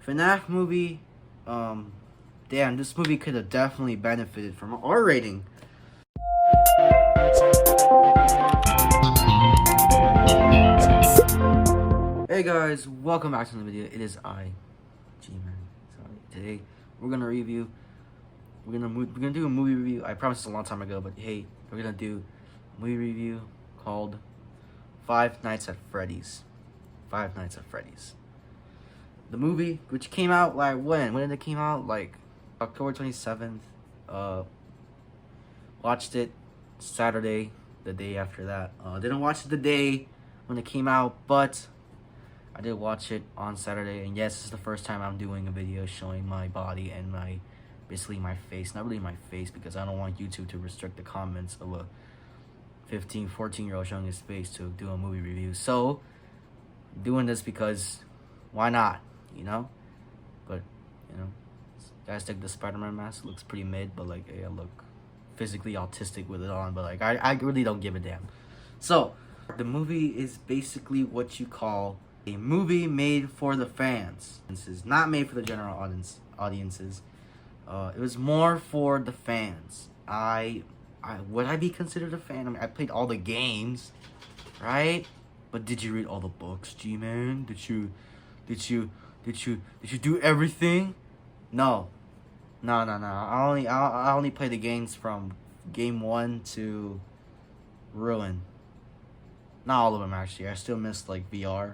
FNAF movie, damn, this movie could have definitely benefited from an R rating. Hey guys, welcome back to the video. It is I, G-Man. Sorry. Today we're gonna do a movie review. I promised this a long time ago, but hey, we're gonna do a movie review called Five Nights at Freddy's. Five Nights at Freddy's. The movie, which came out like when? When did it came out? Like October 27th. Watched it Saturday, the day after that. Didn't watch it the day when it came out, but I did watch it on Saturday. And yes, this is the first time I'm doing a video showing my body and basically my face. Not really my face, because I don't want YouTube to restrict the comments of a 15, 14-year-old showing his face to do a movie review. So, doing this because why not, you know? But, you know, guys take the Spider-Man mask. It looks pretty mid, but like, hey, I look physically autistic with it on, but like, I really don't give a damn. So, the movie is basically what you call a movie made for the fans. This is not made for the general audiences. It was more for the fans. Would I be considered a fan? I mean, I played all the games, right? But did you read all the books, G-Man? Did you do everything? No. I only play the games from game 1 to Ruin. Not all of them, actually. I still missed like VR.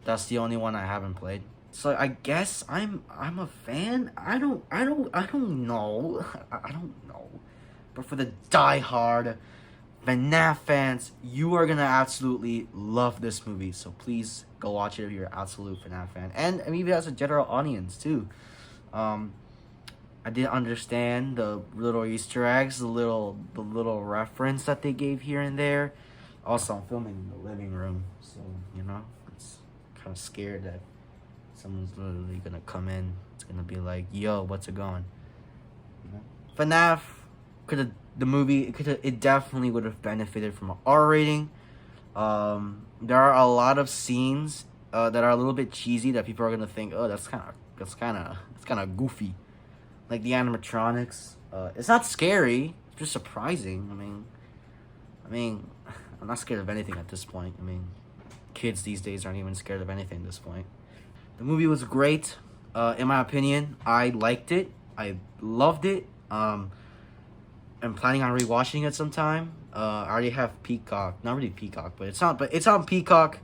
That's the only one I haven't played. So I guess I'm a fan. I don't know. I don't know. But for the diehard FNAF fans, you are gonna absolutely love this movie. So please go watch it if you're an absolute FNAF fan, and maybe as a general audience too. I didn't understand the little Easter eggs, the little reference that they gave here and there. Also, I'm filming in the living room, so you know, it's kind of scared that someone's literally gonna come in. It's gonna be like, "Yo, what's it going?" You know? FNAF it definitely would have benefited from an R rating. There are a lot of scenes that are a little bit cheesy that people are gonna think, "Oh, that's kind of goofy." Like the animatronics. It's not scary. It's just surprising. I mean, I'm not scared of anything at this point. I mean, kids these days aren't even scared of anything at this point. The movie was great. In my opinion, I liked it. I loved it. I'm planning on rewatching it sometime. I already have Peacock. Not really Peacock, but it's on Peacock.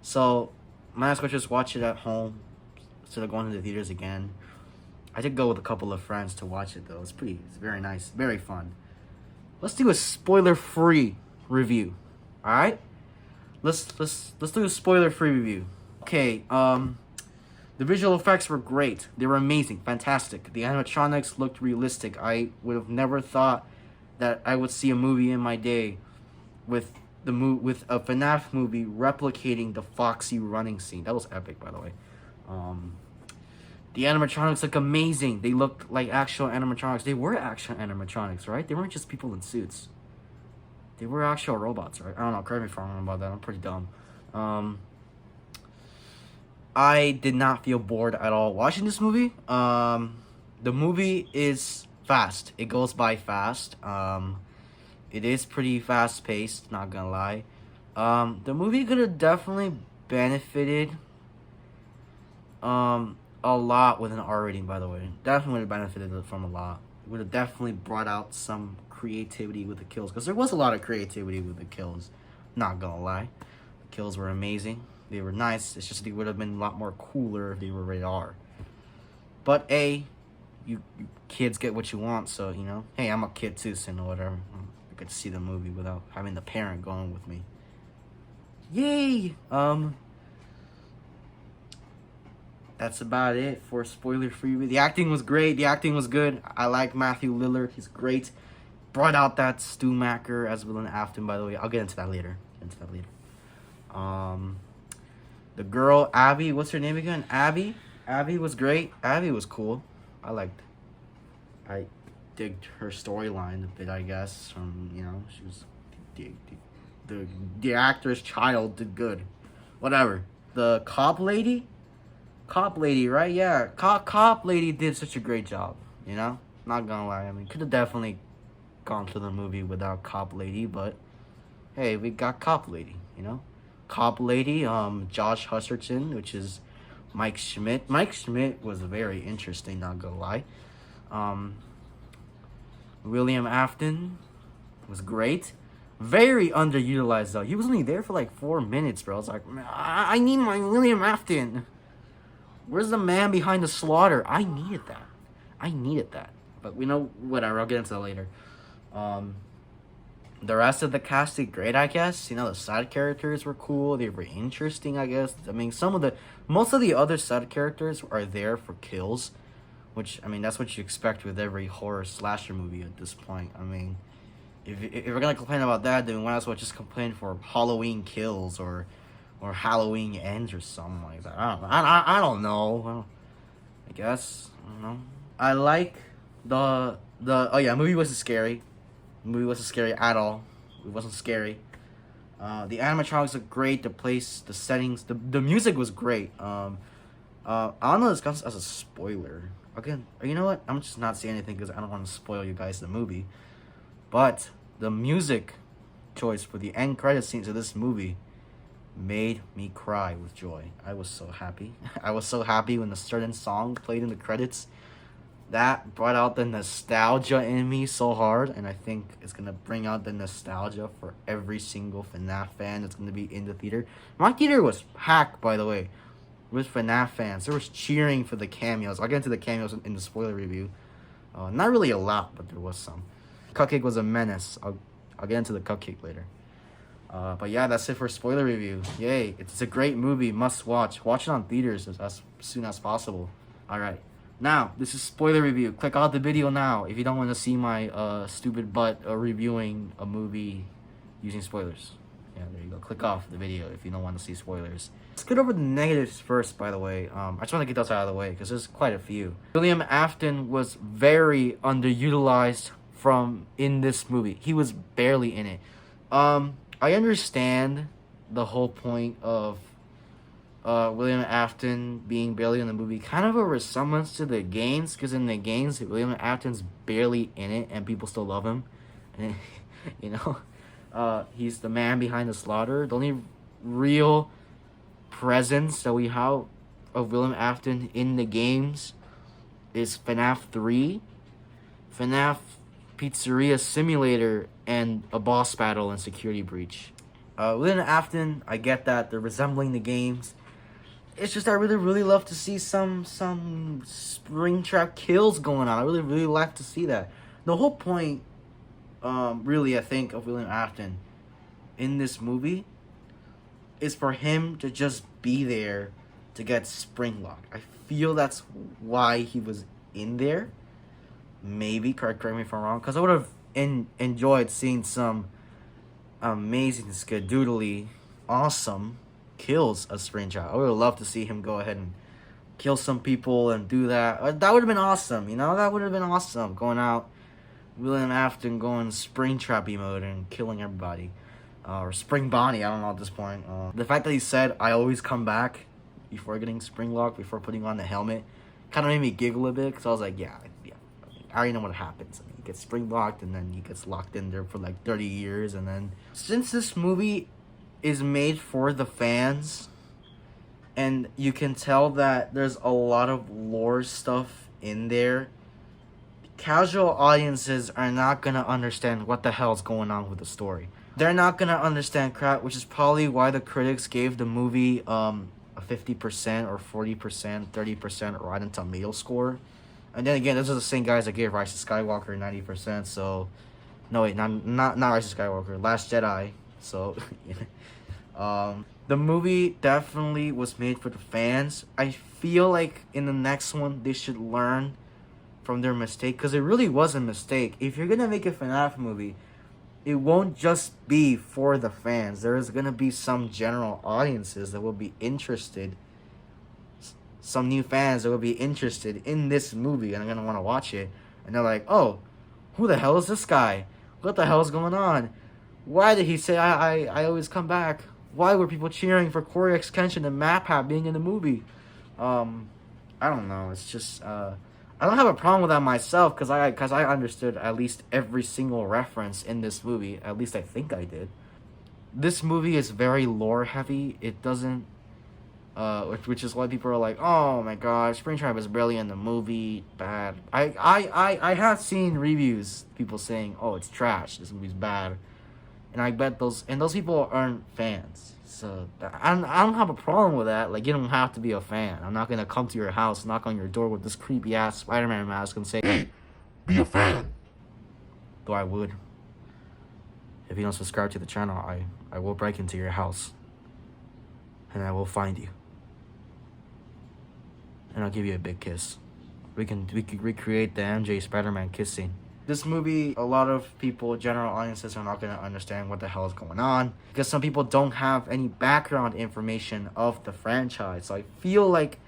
So might as well just watch it at home instead of going to the theaters again. I did go with a couple of friends to watch it though. It's very nice, very fun. Let's do a spoiler-free review. All right, let's do a spoiler-free review. Okay, the visual effects were great. They were amazing, fantastic. The animatronics looked realistic. I would have never thought that I would see a movie in my day with a FNAF movie replicating the Foxy running scene. That was epic, by the way. The animatronics look amazing. They looked like actual animatronics. They were actual animatronics, right? They weren't just people in suits. They were actual robots, right? I don't know. Correct me if I'm wrong about that. I'm pretty dumb. I did not feel bored at all watching this movie. The movie is fast. It goes by fast. It is pretty fast-paced, not gonna lie. The movie could have definitely benefited a lot with an R rating, by the way. Definitely would have benefited from a lot. It would have definitely brought out some creativity with the kills, because there was a lot of creativity with the kills. Not gonna lie. The kills were amazing. They were nice. It's just they would have been a lot more cooler if they were rated R. But you kids get what you want, so you know. Hey, I'm a kid too, so whatever. I could see the movie without having the parent going with me. Yay! That's about it for spoiler-free. The acting was great. The acting was good. I like Matthew Lillard. He's great. Brought out that Stu Macker as Villain Afton, by the way. I'll get into that later. The girl, Abby. What's her name again? Abby? Abby was great. Abby was cool. I digged her storyline a bit, I guess. You know, she was... The actor's child did good. Whatever. The cop lady... Cop Lady, right? Yeah, Cop Lady did such a great job. You know, not gonna lie. I mean, could have definitely gone to the movie without Cop Lady, but hey, we got Cop Lady. You know, Cop Lady. Josh Hutcherson, which is Mike Schmidt. Mike Schmidt was very interesting. Not gonna lie. Um, William Afton was great. Very underutilized though. He was only there for like 4 minutes, bro. I was like, man, I need my William Afton. Where's the man behind the slaughter? I needed that. I needed that. But we know, whatever. I'll get into that later. The rest of the cast did great, I guess. You know, the side characters were cool. They were interesting, I guess. I mean, most of the other side characters are there for kills, which, I mean, that's what you expect with every horror slasher movie at this point. I mean, if we're gonna complain about that, then we might as well just complain for Halloween kills or Halloween ends or something like that. I don't know. I guess I don't know. I like the movie wasn't scary. The movie wasn't scary at all. It wasn't scary. The animatronics look great. The place, the settings, the music was great. I don't know this as a spoiler. Again, you know what? I'm just not saying anything because I don't want to spoil you guys the movie. But the music choice for the end credit scenes of this movie made me cry with joy. I was so happy. I was so happy when a certain song played in the credits. That brought out the nostalgia in me so hard, and I think it's gonna bring out the nostalgia for every single FNAF fan that's gonna be in the theater. My theater was packed, by the way, with FNAF fans. There was cheering for the cameos. I'll get into the cameos in the spoiler review. Not really a lot, but there was some. Cupcake was a menace. I'll get into the cupcake later. But yeah, that's it for spoiler review. Yay! It's a great movie, must watch. Watch it on theaters as soon as possible. All right. Now, this is spoiler review. Click out the video now if you don't want to see my stupid butt reviewing a movie using spoilers. Yeah, there you go. Click off the video if you don't want to see spoilers. Let's get over the negatives first, by the way. I just want to get those out of the way because there's quite a few. William Afton was very underutilized in this movie. He was barely in it. I understand the whole point of William Afton being barely in the movie, kind of a resemblance to the games, because in the games, William Afton's barely in it, and people still love him. And, you know, he's the man behind the slaughter. The only real presence that we have of William Afton in the games is FNAF 3, FNAF Pizzeria Simulator, and a boss battle and Security Breach. William Afton, I get that they're resembling the games. It's just I really love to see some Springtrap kills going on. I really like to see that. The whole point, really, I think, of William Afton in this movie is for him to just be there to get Springlocked. I feel that's why he was in there. Maybe, correct me if I'm wrong, because I would have enjoyed seeing some amazing, skadoodly, awesome kills of Springtrap. I would have loved to see him go ahead and kill some people and do that. That would have been awesome, you know? That would have been awesome. Going out, William Afton going Springtrap mode and killing everybody. Or Spring Bonnie, I don't know at this point. The fact that he said, I always come back before getting Springlocked, before putting on the helmet, kind of made me giggle a bit, because I was like, yeah. I already know what happens. I mean, he gets Springlocked, and then he gets locked in there for like 30 years, and then... Since this movie is made for the fans, and you can tell that there's a lot of lore stuff in there, casual audiences are not gonna understand what the hell's going on with the story. They're not gonna understand crap, which is probably why the critics gave the movie a 50% or 40%, 30% Rotten Tomato score. And then again, those are the same guys that gave Rise of Skywalker 90%, so... No, wait, not Rise of Skywalker, Last Jedi, so... the movie definitely was made for the fans. I feel like in the next one, they should learn from their mistake, because it really was a mistake. If you're gonna make a FNAF movie, it won't just be for the fans. There is gonna be some general audiences that will be interested, some new fans that will be interested in this movie and are gonna want to watch it, and they're like, oh, who the hell is this guy? What the hell is going on? Why did he say I always come back? Why were people cheering for Corey X Kenshin and MapHap being in the movie? I don't know. It's just I don't have a problem with that myself because I understood at least every single reference in this movie. At least I think I did. This movie is very lore heavy. It doesn't, which is why people are like, "Oh my gosh, Springtrap is barely in the movie. Bad." I have seen reviews, people saying, "Oh, it's trash. This movie's bad," and I bet those people aren't fans. So I don't have a problem with that. Like, you don't have to be a fan. I'm not gonna come to your house, knock on your door with this creepy ass Spider-Man mask and say, "Hey, be a fan." Though I would. If you don't subscribe to the channel, I will break into your house. And I will find you. And I'll give you a big kiss. We can recreate the MJ Spider-Man kiss scene. This movie, a lot of people, general audiences, are not going to understand what the hell is going on. Because some people don't have any background information of the franchise. So I feel like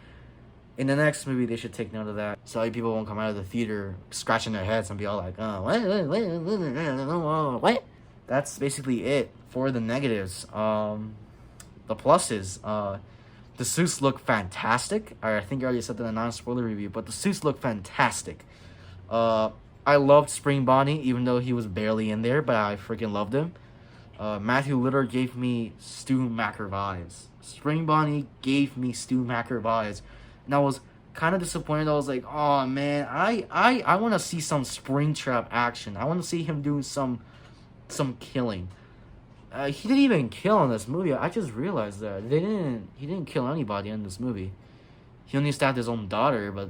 in the next movie, they should take note of that. So people won't come out of the theater scratching their heads and be all like, "Oh, what?" That's basically it for the negatives. The pluses, the suits look fantastic. I think I already said that in a non-spoiler review, but the suits look fantastic. I loved Spring Bonnie, even though he was barely in there, but I freaking loved him. Matthew Litter gave me Stu Macker vibes. Spring Bonnie gave me Stu Macker vibes. And I was kind of disappointed. I was like, oh man, I want to see some Springtrap action. I want to see him doing some killing. He didn't even kill in this movie. I just realized that he didn't kill anybody in this movie. He only stabbed his own daughter, but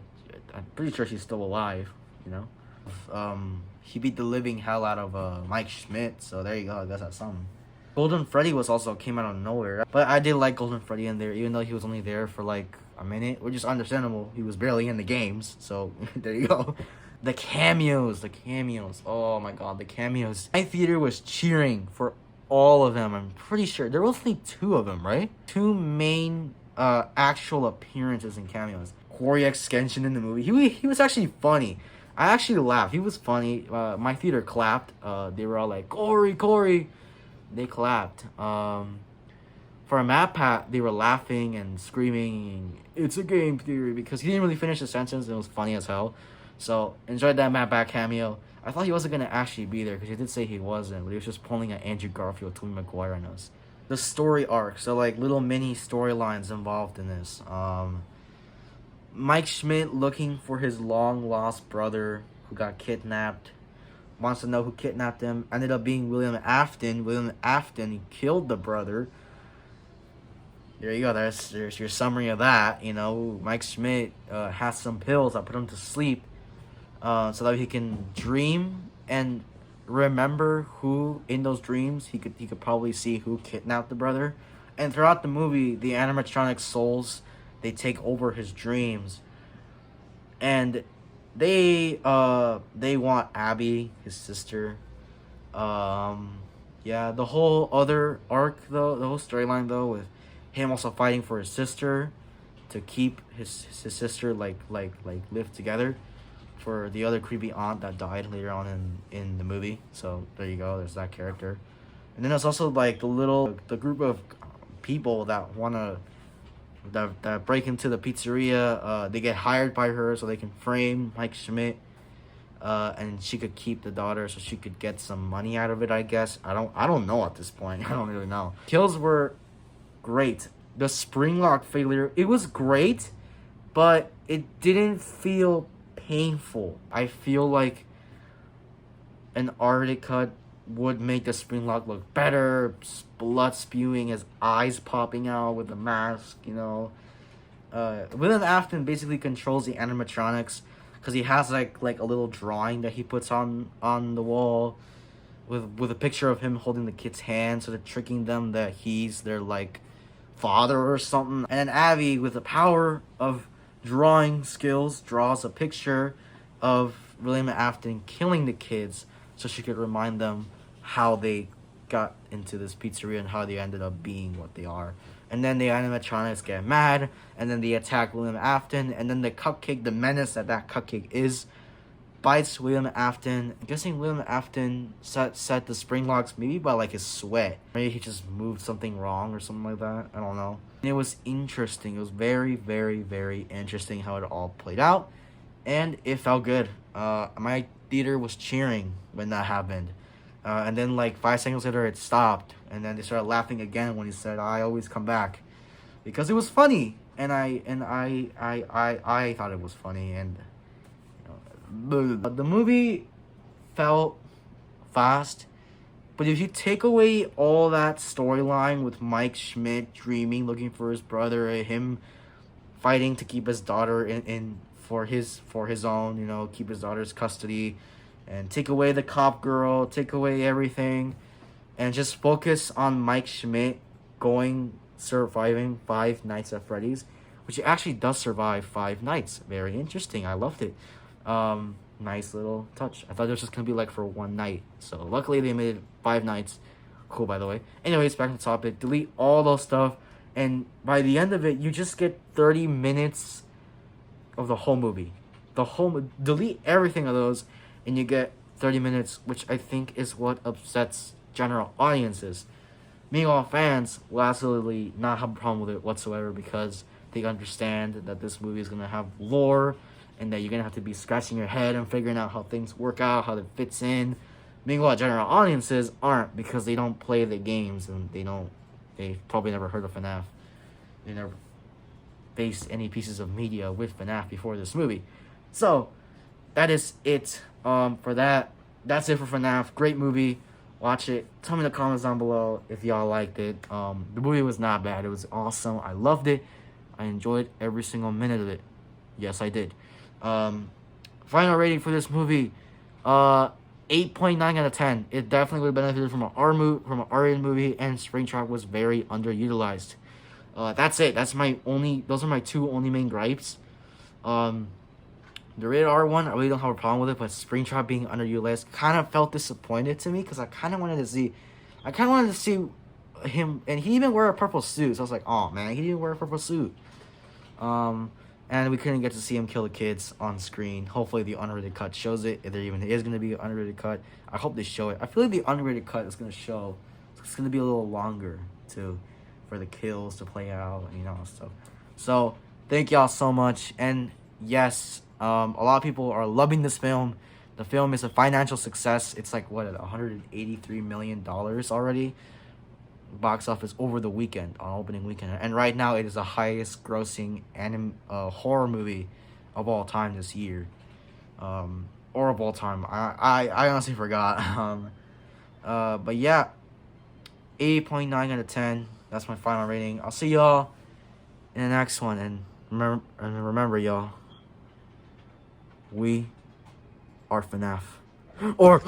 I'm pretty sure she's still alive, you know. He beat the living hell out of Mike Schmidt, so there you go. I guess that's something. Golden Freddy came out of nowhere, but I did like Golden Freddy in there, even though he was only there for like a minute, which is understandable. He was barely in the games, so there you go. The cameos. Oh my god, the cameos. My theater was cheering for all of them. I'm pretty sure there were only 2 of them, right? 2 main actual appearances and cameos. Corey X Genshin in the movie. He was actually funny. I actually laughed. He was funny. My theater clapped. They were all like, Corey. They clapped. For a map pat, they were laughing and screaming, "It's a game theory," because he didn't really finish the sentence and it was funny as hell. So, enjoyed that Matt Back cameo. I thought he wasn't going to actually be there because he did say he wasn't, but he was just pulling at Andrew Garfield, Tobey Maguire on us. The story arc, so like little mini storylines involved in this. Mike Schmidt looking for his long-lost brother who got kidnapped. Wants to know who kidnapped him. Ended up being William Afton. William Afton killed the brother. There you go. There's your summary of that. You know, Mike Schmidt has some pills that put him to sleep. So that he can dream and remember who in those dreams he could probably see who kidnapped the brother. And throughout the movie, the animatronic souls, they take over his dreams, and they want Abby, his sister. Yeah, the whole other arc though, the whole storyline though, with him also fighting for his sister to keep his sister like live together for the other creepy aunt that died later on in the movie. So there you go, there's that character. And then there's also like the group of people that that break into the pizzeria. They get hired by her so they can frame Mike Schmidt, and she could keep the daughter so she could get some money out of it, I guess. I don't know at this point. I don't really know. Kills were great. The spring lock failure, it was great, but it didn't feel painful. I feel like an R-rated cut would make the spring lock look better. Blood spewing, his eyes popping out with the mask, you know. William Afton basically controls the animatronics because he has like a little drawing that he puts on the wall with a picture of him holding the kid's hand, so they're tricking them that he's their like father or something. And then Abby, with the power of drawing skills, draws a picture of William Afton killing the kids so she could remind them how they got into this pizzeria and how they ended up being what they are. And then the animatronics get mad, and then they attack William Afton, and then the cupcake, the menace that cupcake is, bites William Afton. I'm guessing William Afton set the spring locks maybe by like his sweat. Maybe he just moved something wrong or something like that. I don't know. And it was interesting. It was very, very, very interesting how it all played out. And it felt good. My theater was cheering when that happened. And then like 5 seconds later it stopped. And then they started laughing again when he said, "I always come back." Because it was funny. And I thought it was funny. And the movie felt fast, but if you take away all that storyline with Mike Schmidt dreaming, looking for his brother, him fighting to keep his daughter in for his own, keep his daughter's custody, and take away the cop girl, take away everything, and just focus on Mike Schmidt surviving 5 nights at Freddy's, which he actually does survive 5 nights. Very interesting. I loved it. Nice little touch. I thought it was just gonna be like for 1 night. So luckily they made it 5 nights. Cool, by the way. Anyways, back to the topic. Delete all those stuff, and by the end of it, you just get 30 minutes of the whole movie. Delete everything of those, and you get 30 minutes, which I think is what upsets general audiences. Meanwhile, fans will absolutely not have a problem with it whatsoever because they understand that this movie is gonna have lore, and that you're gonna have to be scratching your head and figuring out how things work out, how it fits in. Meanwhile, general audiences aren't, because they don't play the games, and they probably never heard of FNAF. They never faced any pieces of media with FNAF before this movie. So that is it for that. That's it for FNAF. Great movie. Watch it. Tell me in the comments down below if y'all liked it. The movie was not bad. It was awesome. I loved it. I enjoyed every single minute of it. Yes, I did. Final rating for this movie, 8.9 out of 10. It definitely would have benefited from an R-rated movie, and Springtrap was very underutilized. That's it. Those are my 2 only main gripes. The rated R one, I really don't have a problem with it, but Springtrap being underutilized kind of felt disappointed to me, because I kind of wanted to see him, and he even wore a purple suit, so I was like, oh man, he didn't wear a purple suit. And we couldn't get to see him kill the kids on screen. Hopefully the unrated cut shows it, if there even is going to be an unrated cut. I hope they show it. I feel like the unrated cut is going to show, it's going to be a little longer too, for the kills to play out, and stuff. So thank y'all so much. And yes, a lot of people are loving this film. The film is a financial success. It's like $183 million already, box office over the weekend, on opening weekend, and right now it is the highest grossing horror movie of all time this year, or of all time. I honestly forgot. But yeah, 8.9 out of 10. That's my final rating. I'll see y'all in the next one, and remember y'all, we are FNAF. Or